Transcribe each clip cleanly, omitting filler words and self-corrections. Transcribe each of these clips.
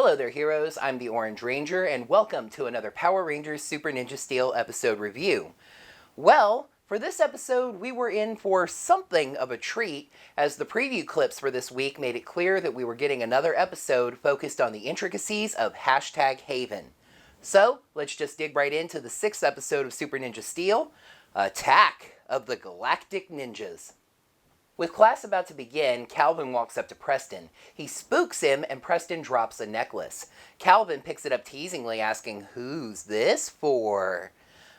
Hello there, heroes. I'm the Orange Ranger, and welcome to another Power Rangers Super Ninja Steel episode review. Well, for this episode, we were in for something of a treat, as the preview clips for this week made it clear that we were getting another episode focused on the intricacies of #Haven. So, let's just dig right into the 6th episode of Super Ninja Steel, Attack of the Galactic Ninjas. With class about to begin, Calvin walks up to Preston. He spooks him, and Preston drops a necklace. Calvin picks it up teasingly, asking, "Who's this for?"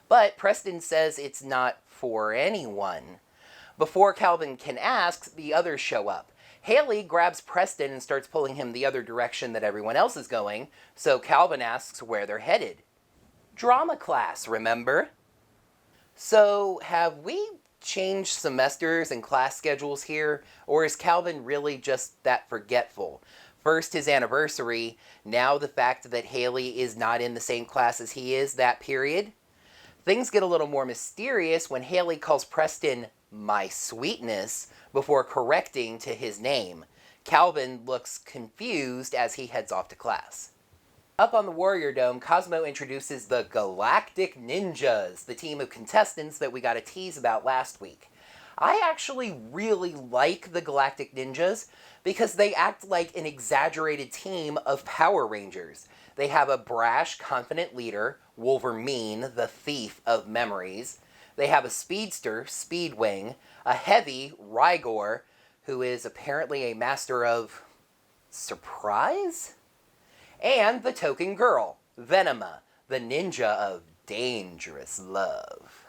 But Preston says it's not for anyone. Before Calvin can ask, the others show up. Haley grabs Preston and starts pulling him the other direction that everyone else is going, so Calvin asks where they're headed. Drama class, remember? So, have we changed semesters and class schedules here, or is Calvin really just that forgetful? First his anniversary, now the fact that Haley is not in the same class as he is that period? Things get a little more mysterious when Haley calls Preston "my sweetness" before correcting to his name. Calvin looks confused as he heads off to class. Up on the Warrior Dome, Cosmo introduces the Galactic Ninjas, the team of contestants that we got a tease about last week. I actually really like the Galactic Ninjas because they act like an exaggerated team of Power Rangers. They have a brash, confident leader, Wolverine, the thief of memories. They have a speedster, Speedwing, a heavy, Rygor, who is apparently a master of surprise? And the token girl, Venema, the ninja of dangerous love.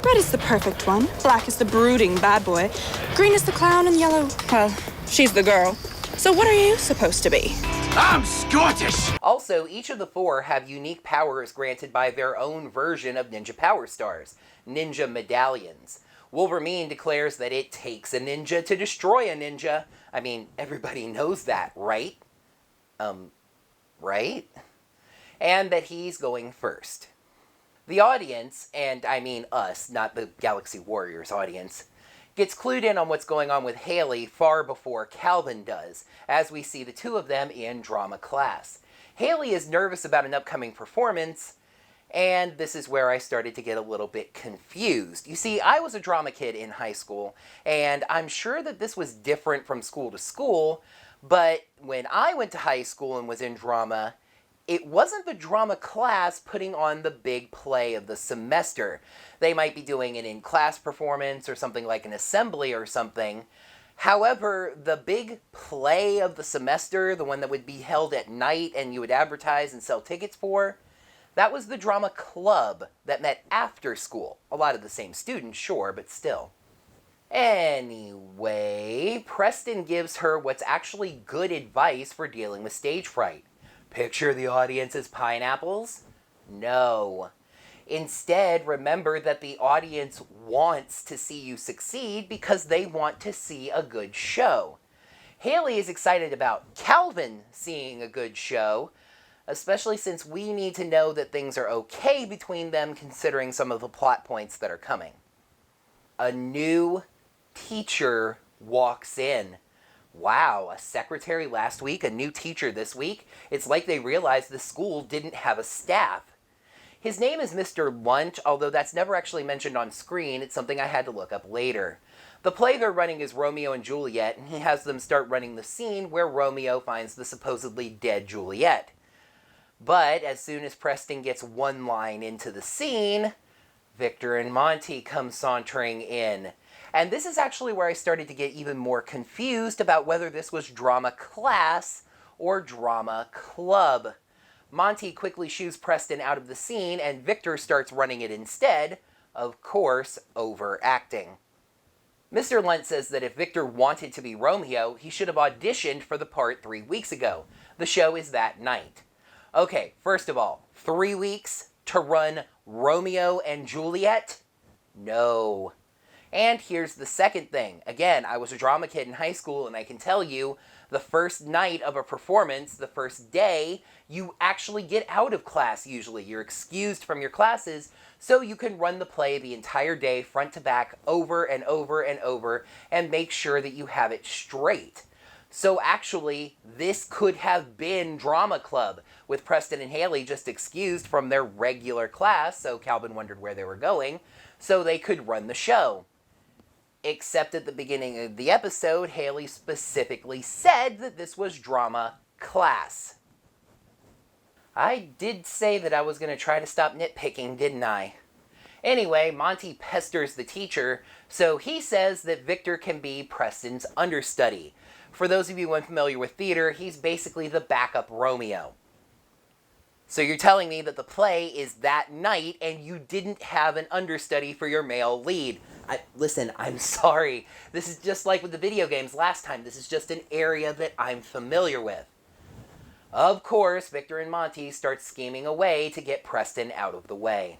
Red is the perfect one, black is the brooding bad boy, green is the clown, and yellow, well, she's the girl. So what are you supposed to be? I'm Scottish! Also, each of the four have unique powers granted by their own version of Ninja Power Stars, ninja medallions. Wolverine declares that it takes a ninja to destroy a ninja. I mean, everybody knows that, right? Right? And that he's going first. The audience, and I mean us, not the Galaxy Warriors audience, gets clued in on what's going on with Haley far before Calvin does, as we see the two of them in drama class. Haley is nervous about an upcoming performance, and this is where I started to get a little bit confused. You see, I was a drama kid in high school, and I'm sure that this was different from school to school, but when I went to high school and was in drama, it wasn't the drama class putting on the big play of the semester. They might be doing an in-class performance or something like an assembly or something. However, the big play of the semester, the one that would be held at night and you would advertise and sell tickets for, that was the drama club that met after school. A lot of the same students, sure, but still. Anyway, Preston gives her what's actually good advice for dealing with stage fright. Picture the audience as pineapples? No. Instead, remember that the audience wants to see you succeed because they want to see a good show. Haley is excited about Calvin seeing a good show, especially since we need to know that things are okay between them considering some of the plot points that are coming. A new teacher walks in. Wow, a secretary last week, a new teacher this week. It's like they realized the school didn't have a staff. His name is Mr. Lunch, although that's never actually mentioned on screen. It's something I had to look up later. The play they're running is Romeo and Juliet, and he has them start running the scene where Romeo finds the supposedly dead Juliet. But as soon as Preston gets one line into the scene, Victor and Monty come sauntering in. And this is actually where I started to get even more confused about whether this was drama class or drama club. Monty quickly shoos Preston out of the scene, and Victor starts running it instead, of course, overacting. Mr. Lunt says that if Victor wanted to be Romeo, he should have auditioned for the part 3 weeks ago. The show is that night. Okay, first of all, 3 weeks to run Romeo and Juliet? No. And here's the second thing. Again, I was a drama kid in high school, and I can tell you, the first night of a performance, the first day, you actually get out of class usually. You're excused from your classes, so you can run the play the entire day, front to back, over and over and over, and make sure that you have it straight. So actually, this could have been drama club, with Preston and Haley just excused from their regular class, so Calvin wondered where they were going, so they could run the show. Except at the beginning of the episode, Haley specifically said that this was drama class. I did say that I was going to try to stop nitpicking, didn't I? Anyway, Monty pesters the teacher, so he says that Victor can be Preston's understudy. For those of you unfamiliar with theater, he's basically the backup Romeo. So you're telling me that the play is that night and you didn't have an understudy for your male lead. Listen, I'm sorry. This is just like with the video games last time. This is just an area that I'm familiar with. Of course, Victor and Monty start scheming away to get Preston out of the way.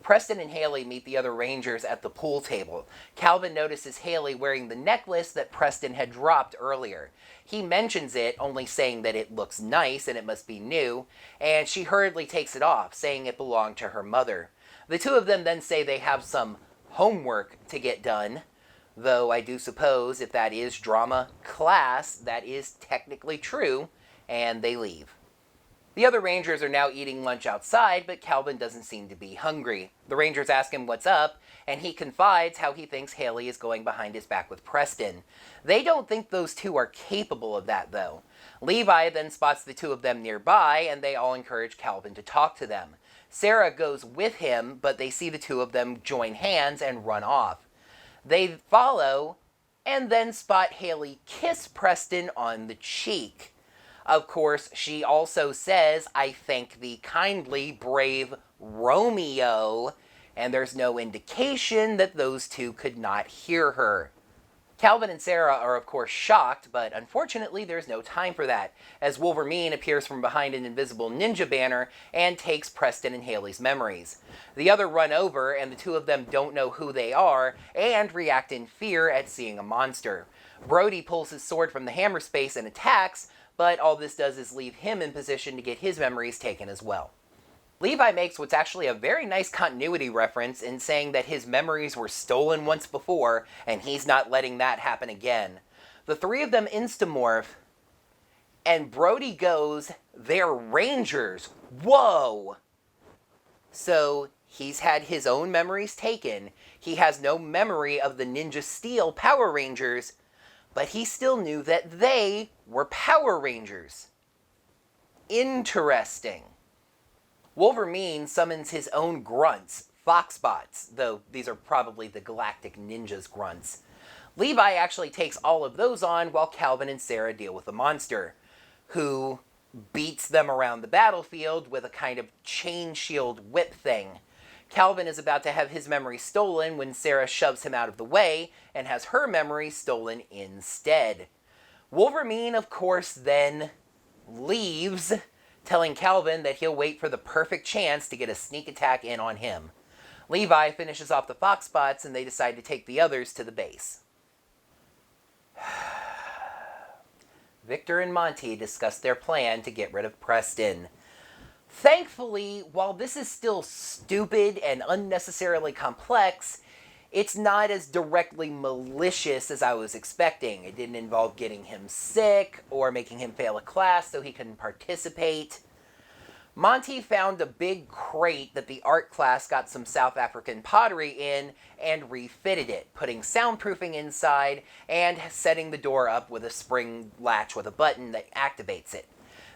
Preston and Haley meet the other Rangers at the pool table. Calvin notices Haley wearing the necklace that Preston had dropped earlier. He mentions it, only saying that it looks nice and it must be new, and she hurriedly takes it off, saying it belonged to her mother. The two of them then say they have some homework to get done, though I do suppose if that is drama class, that is technically true, and they leave. The other Rangers are now eating lunch outside, but Calvin doesn't seem to be hungry. The Rangers ask him what's up, and he confides how he thinks Haley is going behind his back with Preston. They don't think those two are capable of that, though. Levi then spots the two of them nearby, and they all encourage Calvin to talk to them. Sarah goes with him, but they see the two of them join hands and run off. They follow, and then spot Haley kiss Preston on the cheek. Of course, she also says, "I thank thee kindly, brave Romeo," and there's no indication that those two could not hear her. Calvin and Sarah are of course shocked, but unfortunately there's no time for that, as Wolverine appears from behind an invisible ninja banner and takes Preston and Haley's memories. The other run over, and the two of them don't know who they are, and react in fear at seeing a monster. Brody pulls his sword from the hammer space and attacks, but all this does is leave him in position to get his memories taken as well. Levi makes what's actually a very nice continuity reference in saying that his memories were stolen once before, and he's not letting that happen again. The three of them instamorph, and Brody goes, "They're Rangers! Whoa!" So, he's had his own memories taken. He has no memory of the Ninja Steel Power Rangers, but he still knew that they were Power Rangers. Interesting. Wolverine summons his own grunts, Foxbots, though these are probably the Galactic Ninja's grunts. Levi actually takes all of those on while Calvin and Sarah deal with the monster, who beats them around the battlefield with a kind of chain shield whip thing. Calvin is about to have his memory stolen when Sarah shoves him out of the way and has her memory stolen instead. Wolverine, of course, then leaves, telling Calvin that he'll wait for the perfect chance to get a sneak attack in on him. Levi finishes off the Foxbots, and they decide to take the others to the base. Victor and Monty discuss their plan to get rid of Preston. Thankfully, while this is still stupid and unnecessarily complex, it's not as directly malicious as I was expecting. It didn't involve getting him sick or making him fail a class so he couldn't participate. Monty found a big crate that the art class got some South African pottery in and refitted it, putting soundproofing inside and setting the door up with a spring latch with a button that activates it.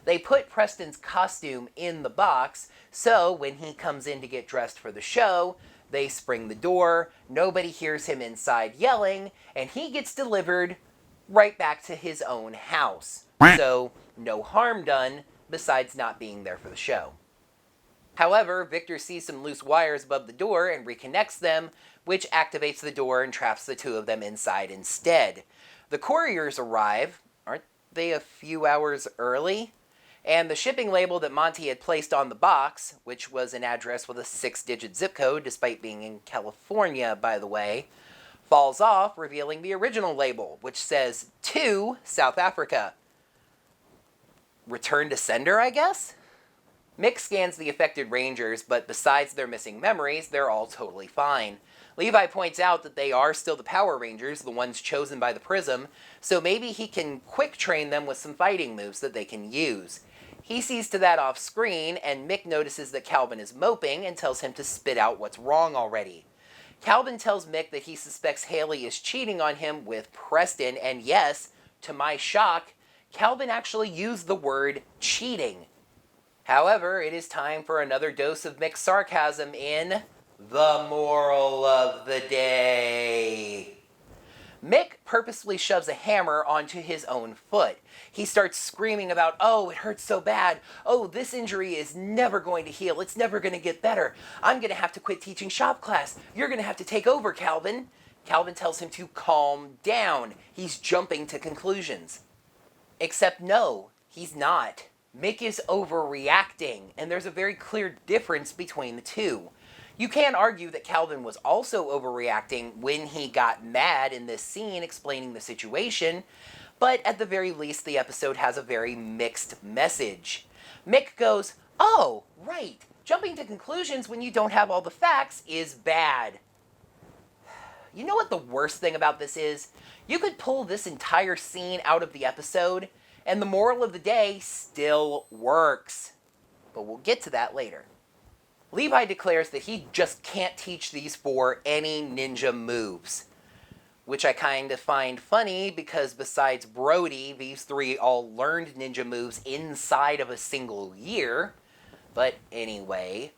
They put Preston's costume in the box, so when he comes in to get dressed for the show, they spring the door, nobody hears him inside yelling, and he gets delivered right back to his own house. So, no harm done, besides not being there for the show. However, Victor sees some loose wires above the door and reconnects them, which activates the door and traps the two of them inside instead. The couriers arrive, aren't they a few hours early? And the shipping label that Monty had placed on the box, which was an address with a 6-digit zip code, despite being in California, by the way, falls off, revealing the original label, which says, "To South Africa." Return to sender, I guess? Mick scans the affected Rangers, but besides their missing memories, they're all totally fine. Levi points out that they are still the Power Rangers, the ones chosen by the Prism, so maybe he can quick train them with some fighting moves that they can use. He sees to that off screen, and Mick notices that Calvin is moping and tells him to spit out what's wrong already. Calvin tells Mick that he suspects Haley is cheating on him with Preston, and yes, to my shock, Calvin actually used the word cheating. However, it is time for another dose of Mick's sarcasm in The Moral of the Day. Mick purposely shoves a hammer onto his own foot. He starts screaming about, "Oh, it hurts so bad. Oh, this injury is never going to heal. It's never going to get better. I'm going to have to quit teaching shop class. You're going to have to take over, Calvin." Calvin tells him to calm down. He's jumping to conclusions. Except no, he's not. Mick is overreacting, and there's a very clear difference between the two. You can argue that Calvin was also overreacting when he got mad in this scene explaining the situation, but at the very least the episode has a very mixed message. Mick goes, "Oh, right, jumping to conclusions when you don't have all the facts is bad." You know what the worst thing about this is? You could pull this entire scene out of the episode, and the moral of the day still works. But we'll get to that later. Levi declares that he just can't teach these four any ninja moves, which I kind of find funny because besides Brody, these three all learned ninja moves inside of a single year. But anyway,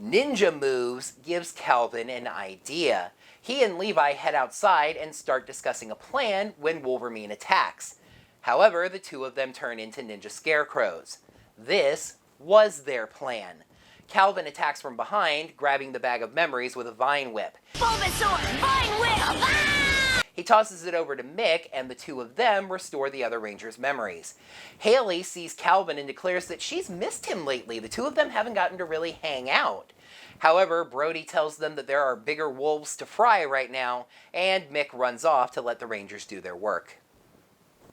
ninja moves gives Calvin an idea. He and Levi head outside and start discussing a plan when Wolverine attacks. However, the two of them turn into ninja scarecrows. This was their plan. Calvin attacks from behind, grabbing the bag of memories with a vine whip. Bulbasaur, vine whip! Ah! He tosses it over to Mick, and the two of them restore the other Rangers' memories. Haley sees Calvin and declares that she's missed him lately. The two of them haven't gotten to really hang out. However, Brody tells them that there are bigger wolves to fry right now, and Mick runs off to let the Rangers do their work.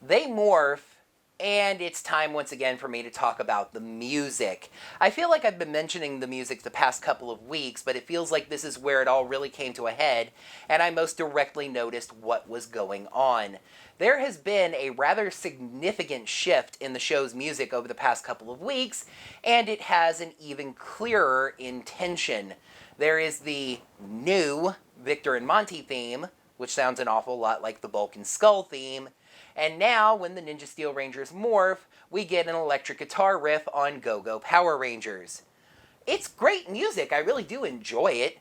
They morph, and it's time once again for me to talk about the music. I feel like I've been mentioning the music the past couple of weeks, but it feels like this is where it all really came to a head, and I most directly noticed what was going on. There has been a rather significant shift in the show's music over the past couple of weeks, and it has an even clearer intention. There is the new Victor and Monty theme, which sounds an awful lot like the Bulk and Skull theme, and now, when the Ninja Steel Rangers morph, we get an electric guitar riff on Go Go Power Rangers. It's great music, I really do enjoy it.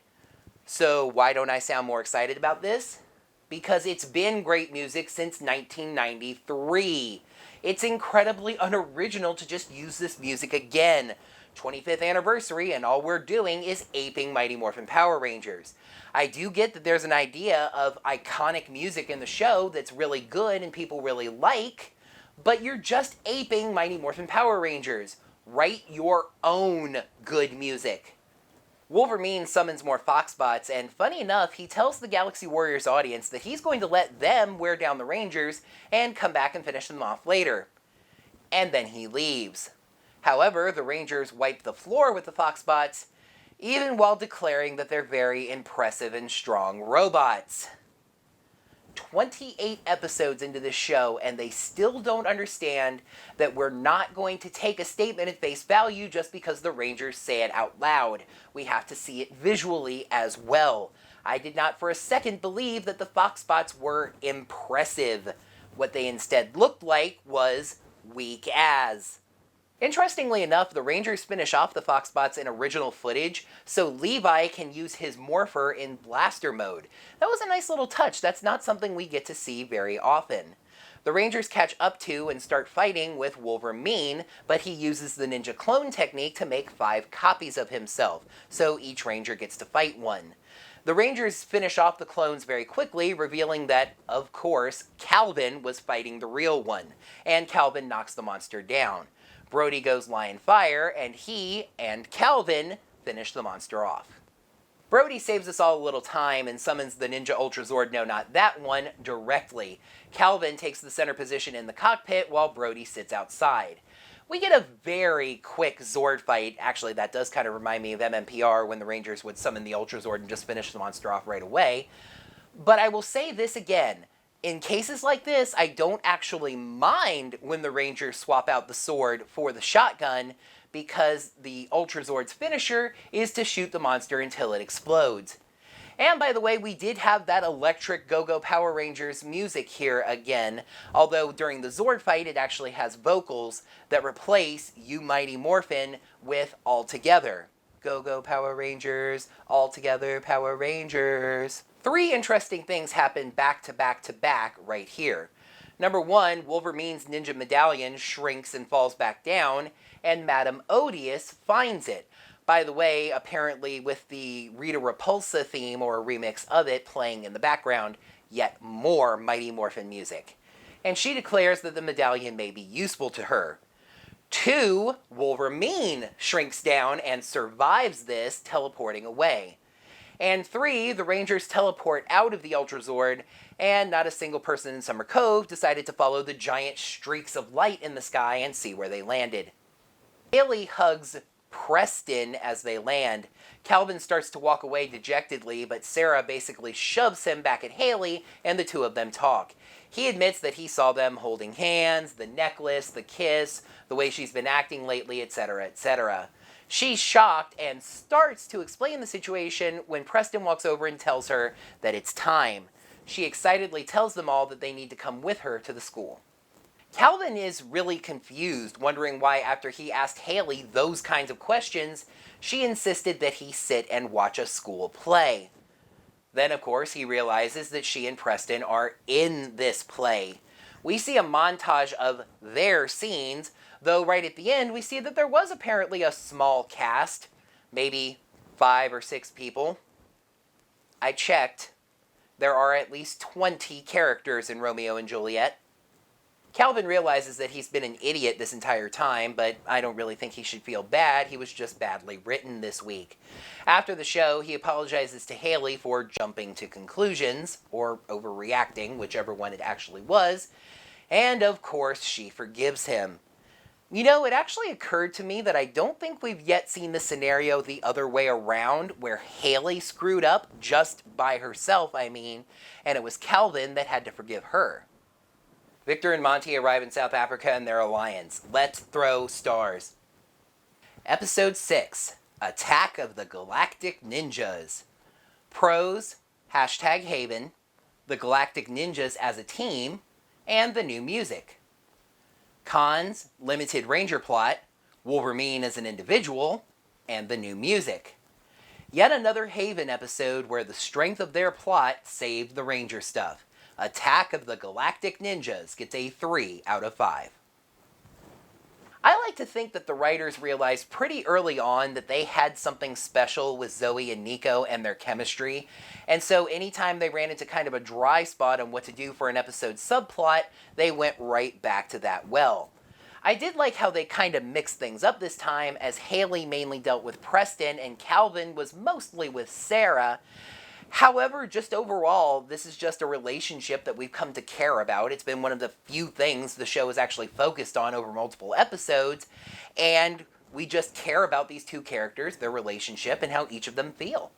So why don't I sound more excited about this? Because it's been great music since 1993. It's incredibly unoriginal to just use this music again. 25th anniversary, and all we're doing is aping Mighty Morphin Power Rangers. I do get that there's an idea of iconic music in the show that's really good and people really like, but you're just aping Mighty Morphin Power Rangers. Write your own good music. Wolverine summons more Foxbots, and funny enough, he tells the Galaxy Warriors audience that he's going to let them wear down the Rangers and come back and finish them off later. And then he leaves. However, the Rangers wipe the floor with the Foxbots, even while declaring that they're very impressive and strong robots. 28 episodes into this show, and they still don't understand that we're not going to take a statement at face value just because the Rangers say it out loud. We have to see it visually as well. I did not for a second believe that the Foxbots were impressive. What they instead looked like was weak as. Interestingly enough, the Rangers finish off the Foxbots in original footage, so Levi can use his morpher in blaster mode. That was a nice little touch. That's not something we get to see very often. The Rangers catch up to and start fighting with Wolverine, but he uses the ninja clone technique to make 5 copies of himself, so each Ranger gets to fight one. The Rangers finish off the clones very quickly, revealing that, of course, Calvin was fighting the real one, and Calvin knocks the monster down. Brody goes Lion Fire, and he and Calvin finish the monster off. Brody saves us all a little time and summons the Ninja Ultra Zord, no not that one, directly. Calvin takes the center position in the cockpit while Brody sits outside. We get a very quick Zord fight. Actually, that does kind of remind me of MMPR when the Rangers would summon the Ultra Zord and just finish the monster off right away. But I will say this again. In cases like this, I don't actually mind when the Rangers swap out the sword for the shotgun, because the Ultra Zord's finisher is to shoot the monster until it explodes. And by the way, we did have that electric Go-Go Power Rangers music here again, although during the Zord fight it actually has vocals that replace You Mighty Morphin with All Together. Go-Go Power Rangers, All Together Power Rangers. 3 interesting things happen back to back to back right here. Number 1, Wolverine's ninja medallion shrinks and falls back down, and Madame Odious finds it. By the way, apparently with the Rita Repulsa theme, or a remix of it, playing in the background, yet more Mighty Morphin music. And she declares that the medallion may be useful to her. 2, Wolverine shrinks down and survives this, teleporting away. And 3, the Rangers teleport out of the Ultra Zord, and not a single person in Summer Cove decided to follow the giant streaks of light in the sky and see where they landed. Haley hugs Preston as they land. Calvin starts to walk away dejectedly, but Sarah basically shoves him back at Haley, and the two of them talk. He admits that he saw them holding hands, the necklace, the kiss, the way she's been acting lately, etc., etc. She's shocked and starts to explain the situation when Preston walks over and tells her that it's time. She excitedly tells them all that they need to come with her to the school. Calvin is really confused, wondering why after he asked Haley those kinds of questions, she insisted that he sit and watch a school play. Then, of course, he realizes that she and Preston are in this play. We see a montage of their scenes, though right at the end we see that there was apparently a small cast, maybe 5 or 6 people. I checked. There are at least 20 characters in Romeo and Juliet. Calvin realizes that he's been an idiot this entire time, but I don't really think he should feel bad. He was just badly written this week. After the show, he apologizes to Haley for jumping to conclusions, or overreacting, whichever one it actually was, and of course she forgives him. You know, it actually occurred to me that I don't think we've yet seen the scenario the other way around, where Haley screwed up just by herself, and it was Calvin that had to forgive her. Victor and Monty arrive in South Africa and their alliance. Let's throw stars. Episode 6, Attack of the Galactic Ninjas. Pros, #Haven, the Galactic Ninjas as a team, and the new music. Cons, limited Ranger plot, Wolverine as an individual, and the new music. Yet another Haven episode where the strength of their plot saved the Ranger stuff. Attack of the Galactic Ninjas gets a 3 out of 5. I like to think that the writers realized pretty early on that they had something special with Zoe and Nico and their chemistry, and so anytime they ran into kind of a dry spot on what to do for an episode subplot, they went right back to that well. I did like how they kind of mixed things up this time, as Haley mainly dealt with Preston and Calvin was mostly with Sarah. However, just overall, this is just a relationship that we've come to care about. It's been one of the few things the show has actually focused on over multiple episodes, and we just care about these two characters, their relationship, and how each of them feel.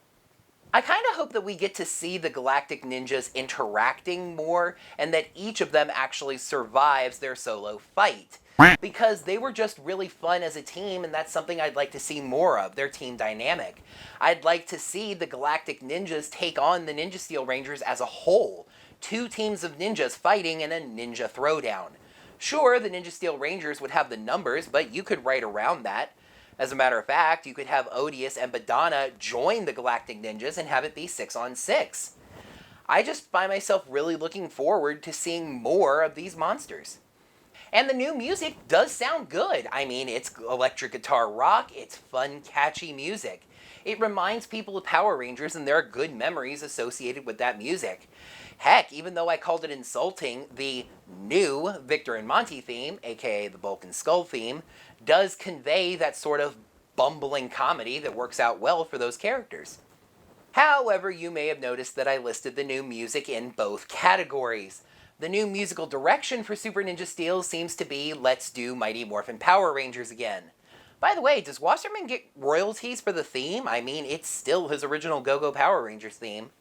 I kind of hope that we get to see the Galactic Ninjas interacting more, and that each of them actually survives their solo fight. Because they were just really fun as a team, and that's something I'd like to see more of, their team dynamic. I'd like to see the Galactic Ninjas take on the Ninja Steel Rangers as a whole. 2 teams of ninjas fighting in a ninja throwdown. Sure, the Ninja Steel Rangers would have the numbers, but you could write around that. As a matter of fact, you could have Odious and Badana join the Galactic Ninjas and have it be 6-on-6. I just find myself really looking forward to seeing more of these monsters. And the new music does sound good. It's electric guitar rock, it's fun, catchy music. It reminds people of Power Rangers, and there are good memories associated with that music. Heck, even though I called it insulting, the new Victor and Monty theme, aka the Bulk and Skull theme, does convey that sort of bumbling comedy that works out well for those characters. However, you may have noticed that I listed the new music in both categories. The new musical direction for Super Ninja Steel seems to be let's do Mighty Morphin Power Rangers again. By the way, does Wasserman get royalties for the theme? I mean, it's still his original Go-Go Power Rangers theme.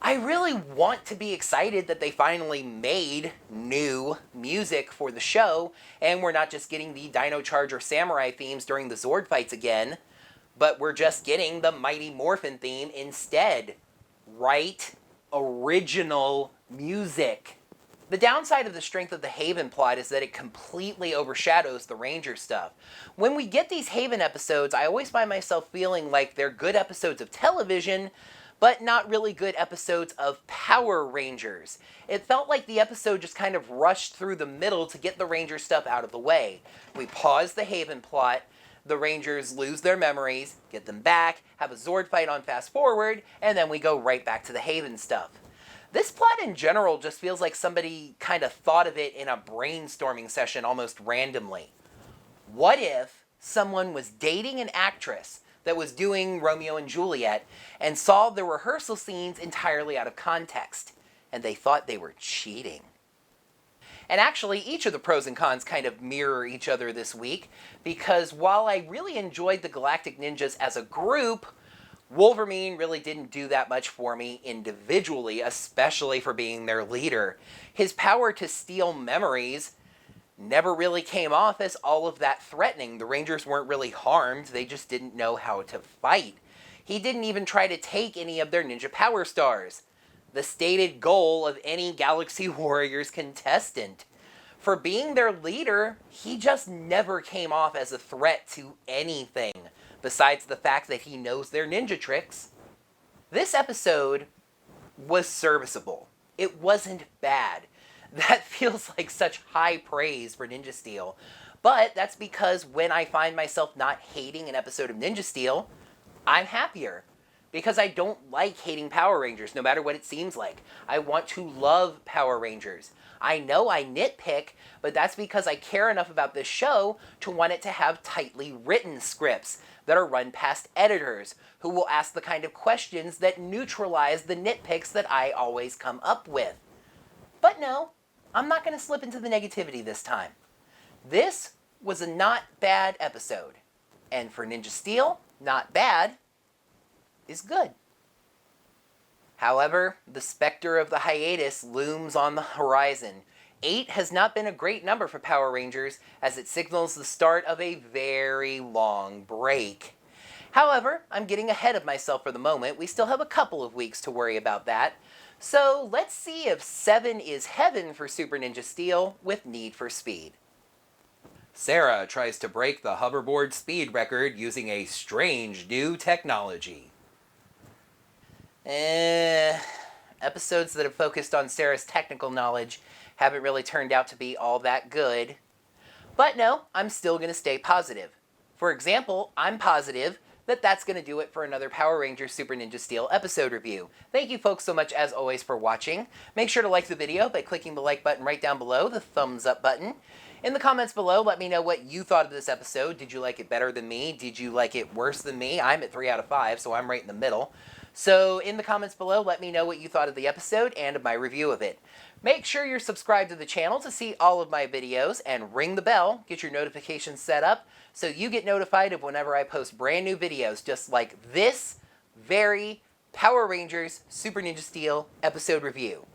I really want to be excited that they finally made new music for the show, and we're not just getting the Dino Charge or Samurai themes during the Zord fights again, but we're just getting the Mighty Morphin theme instead. Right? Original music. The downside of the strength of the Haven plot is that it completely overshadows the Ranger stuff. When we get these Haven episodes, I always find myself feeling like they're good episodes of television, but not really good episodes of Power Rangers. It felt like the episode just kind of rushed through the middle to get the Ranger stuff out of the way. We pause the Haven plot, the Rangers lose their memories, get them back, have a Zord fight on fast forward, and then we go right back to the Haven stuff. This plot in general just feels like somebody kind of thought of it in a brainstorming session almost randomly. What if someone was dating an actress that was doing Romeo and Juliet and saw the rehearsal scenes entirely out of context, and they thought they were cheating? And actually, each of the pros and cons kind of mirror each other this week, because while I really enjoyed the Galactic Ninjas as a group, Wolverine really didn't do that much for me individually, especially for being their leader. His power to steal memories never really came off as all of that threatening. The Rangers weren't really harmed, they just didn't know how to fight. He didn't even try to take any of their ninja power stars, the stated goal of any Galaxy Warriors contestant. For being their leader, he just never came off as a threat to anything, besides the fact that he knows their ninja tricks. This episode was serviceable. It wasn't bad. That feels like such high praise for Ninja Steel. But that's because when I find myself not hating an episode of Ninja Steel, I'm happier. Because I don't like hating Power Rangers, no matter what it seems like. I want to love Power Rangers. I know I nitpick, but that's because I care enough about this show to want it to have tightly written scripts that are run past editors who will ask the kind of questions that neutralize the nitpicks that I always come up with. But no, I'm not going to slip into the negativity this time. This was a not bad episode. And for Ninja Steel, not bad is good. However, the specter of the hiatus looms on the horizon. 8 has not been a great number for Power Rangers, as it signals the start of a very long break. However, I'm getting ahead of myself for the moment. We still have a couple of weeks to worry about that. So let's see if 7 is heaven for Super Ninja Steel with Need for Speed. Sarah tries to break the hoverboard speed record using a strange new technology. Episodes that have focused on Sarah's technical knowledge haven't really turned out to be all that good. But no, I'm still going to stay positive. For example, I'm positive that that's going to do it for another Power Rangers Super Ninja Steel episode review. Thank you folks so much as always for watching. Make sure to like the video by clicking the like button right down below, the thumbs up button. In the comments below, let me know what you thought of this episode. Did you like it better than me? Did you like it worse than me? I'm at 3 out of 5, so I'm right in the middle. So in the comments below, let me know what you thought of the episode and of my review of it. Make sure you're subscribed to the channel to see all of my videos, and ring the bell, get your notifications set up, so you get notified of whenever I post brand new videos, just like this very Power Rangers Super Ninja Steel episode review.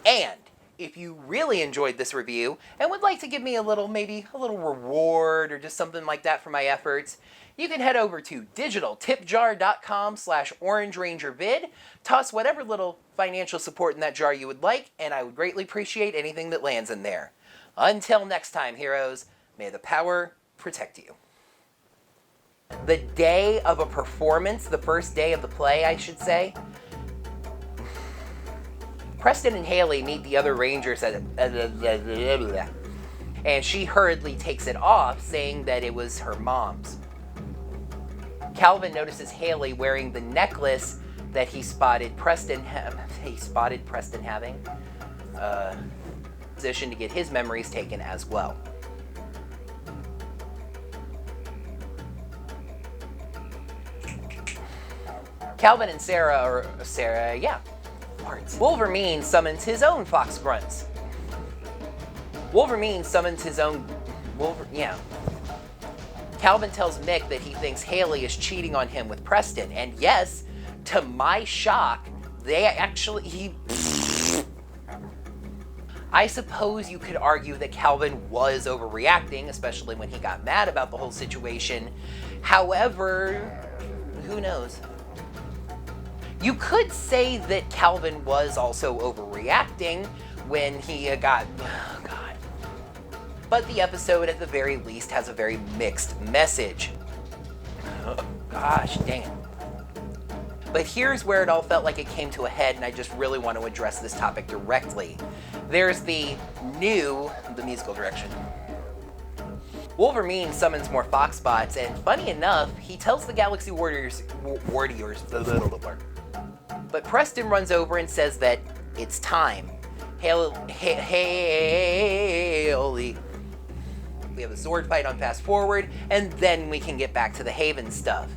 And if you really enjoyed this review and would like to give me maybe a little reward or just something like that for my efforts, you can head over to digitaltipjar.com/orangerangervid, toss whatever little financial support in that jar you would like, and I would greatly appreciate anything that lands in there. Until next time, heroes, may the power protect you. The day of a performance, the first day of the play, I should say, Preston and Haley meet the other Rangers and she hurriedly takes it off, saying that it was her mom's. Calvin notices Haley wearing the necklace that he spotted Preston having, position to get his memories taken as well. Calvin and Sarah, parts. Wolverine summons his own fox grunts. Wolverine summons his own... yeah. Calvin tells Mick that he thinks Haley is cheating on him with Preston. And yes, to my shock, I suppose you could argue that Calvin was overreacting, especially when he got mad about the whole situation. However, who knows? You could say that Calvin was also overreacting when he got... oh, God. But the episode, at the very least, has a very mixed message. Oh, gosh, dang it. But here's where it all felt like it came to a head, and I just really want to address this topic directly. There's the musical direction. Wolverine summons more fox bots, and funny enough, he tells the Galaxy Warriors, but Preston runs over and says that it's time. Haley. We have a sword fight on fast forward, and then we can get back to the Haven stuff.